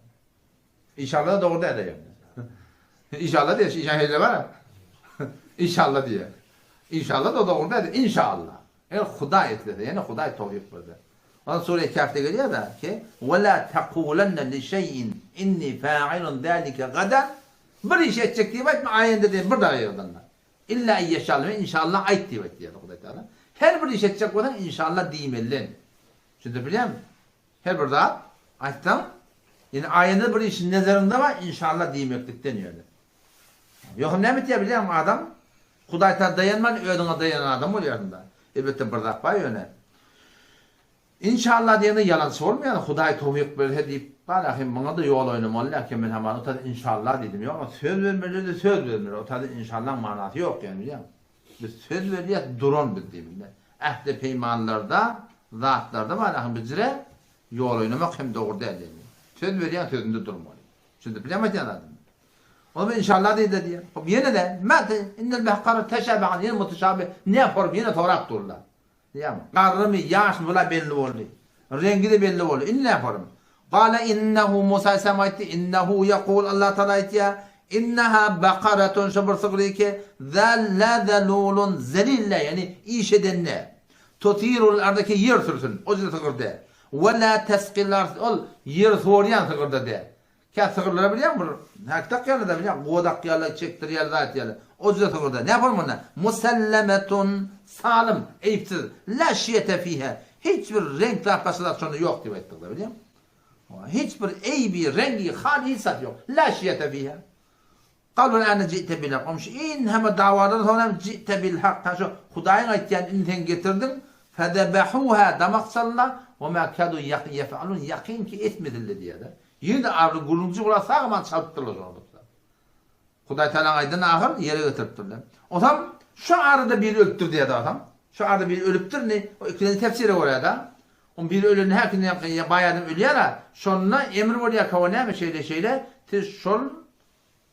İnşallah da doğru da edeyim. İnşallah diye inşallah var. İnşallah diye. İnşallah da doğru da inşallah. Yani Huda etledi. Yani Huda tevfik verdi. Ondan Sure-i Kâf'te geliyor da ki وَلَا تَقُولَنَّ لِشَيْءٍ اِنِّي فَاعِلٌ ذَٰلِكَ غَدًا bir iş edecek diye bakma ayında değil burada ayırdanlar. İlla inşallah inşallah ayet diye bekliyor Allah. Her bir iş edecek olan inşallah diymelin. Şimdi biliyor musun? Her burada ayetten yani ayında bir işin nazarında var inşallah diyemeklik deniyor. Yok ne mi diye biliyor musun adam? Hudayta dayanman ödüne dayanan adam oluyor da. Elbette burada var yöne. İnşallah diyene yalan sormayan Huday tevfik böyle deyip balahim bana da yol oynamalı lakin ben hemen o tadı inşallah dedim yok ama söz vermeli de söz vermeli o tadı inşallah manası yok yani biliyor musun? Biz söz veriyor duran bildiğimde ehde peymanlarda zatlarda balahim bizlere yol oynamak hem doğru değil yani. Söz veriyor sözünde durmalı. Şimdi bilemedin adam. O inşallah dedi diye. Yine de mâte innel behkârı teşâbe'an yine mutuşâbe ne yapar yine torak dururlar. Diyem. Qarrımı yaş bula belli oldu. Rengi de belli oldu. İnne yaparım. Qala innehu Musa semayti innehu yaqul Allah Teala etiya innaha baqaratun şabr sıgrike zalladalulun zelille yani iş edenle tutirul ardaki yer sürsün. O yüzden sıkırdı. Ve la tesqillar ol yer soğuyan sıkırdı de. Ka sıkırları biliyor musun? Haktak yani da biliyor musun? Godak yala çektir yala zat yala. O yüzden sıkırdı. Ne yapar bunlar? Musallametun salim, eyipsiz. La şiyete fiha. Hiçbir renk tarpaslasyonu yok diye ettikler biliyor musun? Hiçbir eybi, rengi, hali hissat yok. La şiyete fiha. Kalbun ane ci'te bil hak. İn hem davadan sonra ci'te bil hak. Şu Hudayın ayetken inten getirdin. Fedebehuha damaksallah ve ma kadu yef'alun yakin ki etmedildi diye de. Yine de avlı guluncu kula sağman çalıttırlar sonra. Huday Teala aydan ahır yere götürttürler. O zaman şu arada biri ölüptür diye de adam. Şu arada biri ölüptür ne? O ikilini tefsiri oraya da. O biri ölünü herkine bayadım ölüyor ya. Şonuna emir var ya kavana mı şeyle. Tez şol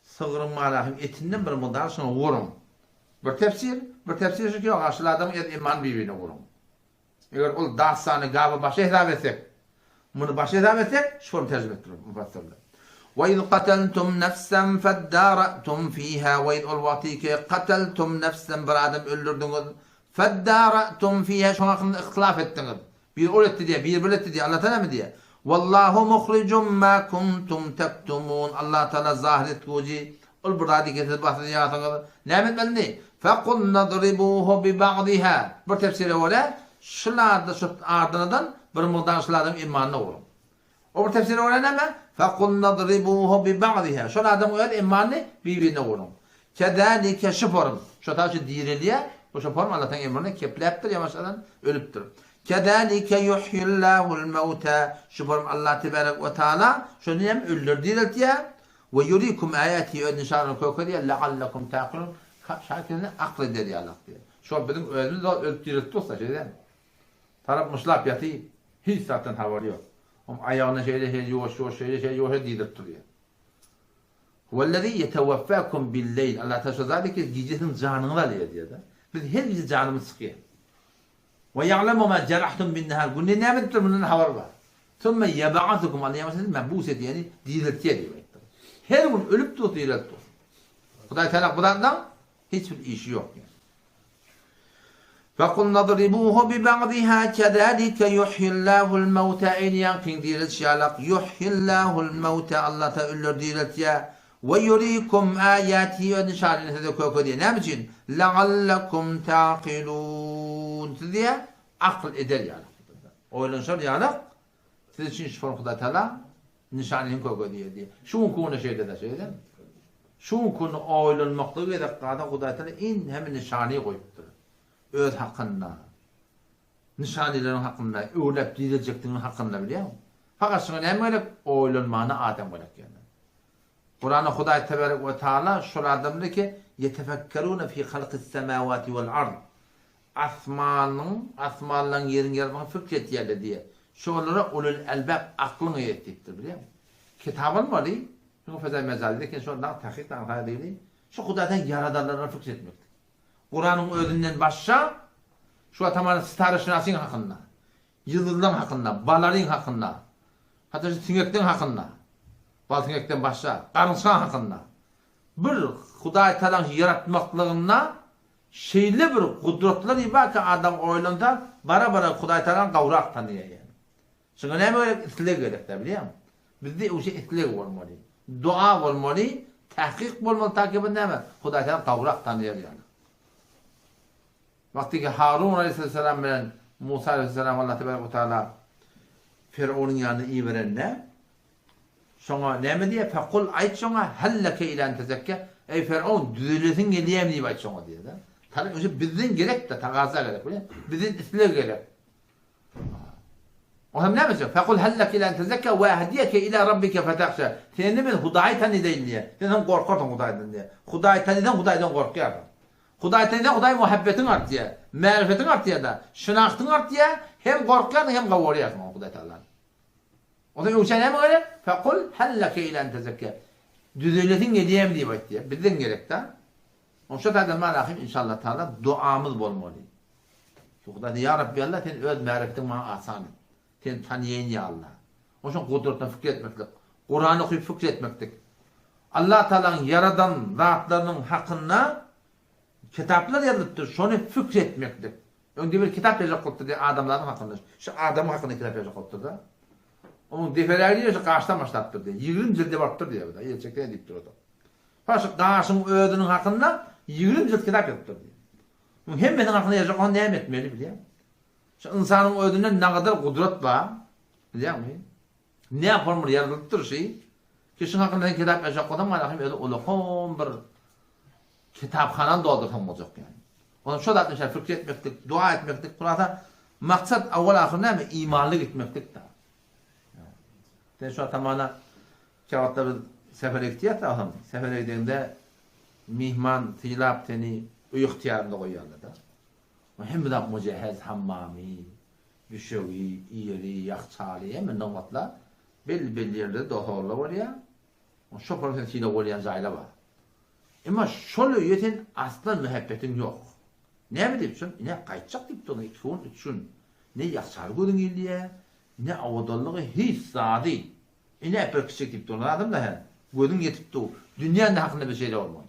sığırın malahim etinden bir mudar sonra vurun. Bir tefsir şu ki o karşılı adamı iman birbirine vurun. Eğer o dağsanı gavı başa hesap etsek. Bunu başa hesap etsek şunu tercih ettirir mufassirler. وَاِذْ قَتَلْتُمْ نَفْسًا فَدَّارَأْتُمْ ف۪يهَا وَاِذْ اُلْوَاتِيكَ قَتَلْتُمْ نَفْسًا bir adam öldürdünüz فَدَّارَأْتُمْ ف۪يهَا şu hakkında ihtilaf ettiniz. Bir ol etti diye, bir etti diye anlatana mı diye. وَاللّٰهُ مُخْرِجٌ مَا كُنْتُمْ تَكْتُمُونَ Allah Teala zahir etkici. Ol burada getirip bahsediyatınız. Ne etmedin? فَقُلْ نَضْرِبُوهُ بِبَعْضِهَا bir tefsiri var. Şılarda şu ardından bir mıdan şılardan imanına vurun. O bir tefsiri var ne mi? فَقُلْ نَضْرِبُوهُ بِبَعْضِهَا şu adam uyar imanını birbirine vurun. Kedalike şıforun. Şu taşı diriliye bu şıforun Allah'tan emrine kepleptir yavaşladan ölüptür. Kedalike yuhyillahul mevta şıforun Allah tebarek ve teala şunu hem öldür diriltiye ve yurikum ayati ödnişarını kokadiye leallekum taqilun şakirine akıl eder ya Allah diye. Şu bizim özümüz de ölüp diriltti olsa şey değil mi? Taraf muslap yatı hiç zaten havari yok. Ayağına şeyle yoğuş dedirip duruyor. Vellezî yeteveffâkum billeyl. Allah Teala zaten ki gecenin canını alıyor diye de. Biz her gece canımız sıkıyor. Ve ya'lemu ma cerahtum bin nehar. Bu ne nimettir bunun haber var. Sonra yeb'atukum Allah'ın mebus ediyor yani diriltiyor demektir. Her gün ölüp de diriltiyor. Huday Teala bundan hiçbir işi yok yani. فَقُلْ نَضْرِبُوهُ بِبَعْضِهَا كَذَٰلِكَ يُحْيِ اللّٰهُ الْمَوْتَى اَيْنِ يَنْقِنْ diriltiyor. يُحْيِ اللّٰهُ الْمَوْتَى Allah Teala ölür diriltiyor. Ve yurikum ayati ve nişanını size koku diye. Ne için? Leallekum taqilun. Diye akıl eder yani. Oylanışır yani. Siz için şifon Huda Teala nişanını koku diye. Şu konu şeyde de şeyden. Şu konu oylanmaklığı ve dakikada Huda Teala in hem nişanı koyuptur. Öz hakkında. Nişanilerin hakkında, öğrep dizilecekliğinin hakkında biliyor musun? Fakat şuna ne böyle oylanmağına Adem olarak yani. Kur'an-ı Huda Tebarek ve Teala şöyle adamdır ki yetefekkerûne fî halkis semâvâti vel ard. Asmanların yerin yaratmanı fikret yerle diye. Şoğlara ulul elbab aklını yettiktir biliyor musun? Kitabın var değil. Çünkü fezai mezalideki şundan tahkikten değil. Şu Huda'dan yaradanlarına fikretmektir. Kur'an'ın özünden başka şu tamamen starı şinasın hakkında, yıldızların hakkında, balların hakkında, hatta şu tüngekten hakkında, bal tüngekten başka, karınsan hakkında. Bir Huda Teala'nın yaratmaklığına şeyli bir kudretler iba ki adam oylanlar, bara Huda Teala'nın kavrak tanıyor yani. Çünkü ne böyle itilek gerek de biliyor musun? Bizde o şey itilek olmalı, dua olmalı, tahkik olmalı takibinde ne mi? Huda Teala'nın kavrak tanıyor yani. Vakti ki Harun Aleyhisselam ile Musa Aleyhisselam Allah Tebarek ve Teala Firavun'un yanına iyi veren ne? Sonra ne mi diye? Fekul ayet sonra helleke ilan tezekke. Ey Firavun düzelesin geliyem diye ayet sonra diye. Tabii bizden gerek de tagaza gerek. Bizden isle gerek. O hem ne yapacak? Fekul helleke ilan tezekke ve hediyeke ila rabbike fetakşa. Senin de Huda'yı tanı değil diye. Sen korkarsan Huda'ydan diye. Huda'yı tanıdan Huda'ydan korkuyor. Huda'yı tanıdan Huda'yı muhabbetin artıyor. Marifetin artıyor da. Şınaktın artıyor. Hem korkuyorsun hem kavuruyorsun Huda'yı Teala'dan. O da yoksa ne mi öyle? Fekul helleke ilan tezekke. Düzeletin geliyem diye bak diye. Bizden gerek de. O şu tarzda malahim inşallah Teala duamız olmalı. Çünkü ya Rabbi Allah senin öz marifetin bana asan. Seni tanıyayım ya Allah. O şu kudretten fikretmektik. Kur'an'ı okuyup fikretmektik. Allah Teala'nın yaradan zatlarının hakkında kitaplar yazıptır. Şunu fikretmektik. Önce bir kitap yazacak oldu diye adamların hakkında. Şu adamın hakkında kitap yazacak oldu da. Onun defelerliği şu karşıdan başlattır diye. 20 cildi vardır diye. Gerçekten ediptir o da. Fakat karşının ödünün hakkında 20 cilt kitap yaptır diye. Hem benim hakkında yazacak olan neyim etmeli biliyor musun? Şu insanın ödünde ne kadar kudret var. Biliyor musun? Ne yapar yaratılır şey. Kişinin hakkında kitap yazacak olan malahim öyle olukun bir kitaphanan doldursan olacak yani. Onun şu da atmışlar fikir etmektik, dua etmektik. Burada maksat evvel ahir ne mi? İmanlı gitmektik de. Yani şu tamamen kağıtta bir sefere ihtiyat da alın. Sefere gittiğinde mihman, tilap seni ihtiyarında koyuyorlar da. Hem de mücehhez, hammami, düşevi, iri, yakçali, hemen namatla belli yerde doğrular var ya. O şu profesyonel olayan zayla var. Ama şöyle yeten aslan mühabbetin yok. Ne mi deyipsin? Ne kaçacak deyip onu üçün. Ne yakçali gözün iliye, ne avadallığı hiç sadi. Ne yapar küçük deyip onu adam da hem. Gözün yetip de dünyanın hakkında bir şeyler olmalı.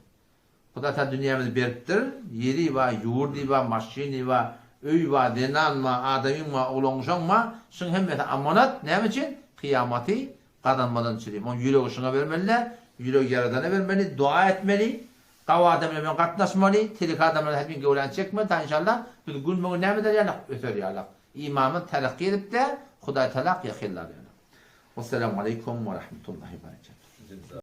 Huda Teala dünyamızı beriptir. Yeri var, yurdi var, maşini var, öy var, denan var, adamın var, olonşan var. Şun hem de amanat ne için? Kıyamati kazanmadan çürüyüm. Onun yüreği şuna vermeliler. Yüreği yaradana vermeli, dua etmeli. Kava adamla katlaşmalı. Telik adamla hepin gövlen çekmeli. Ta inşallah bir gün bugün ne eder ya? Öter ya. İmamın telakki edip de Huda Teala yakırlar yani. Vesselamu aleyküm ve rahmetullahi ve berekatuhu.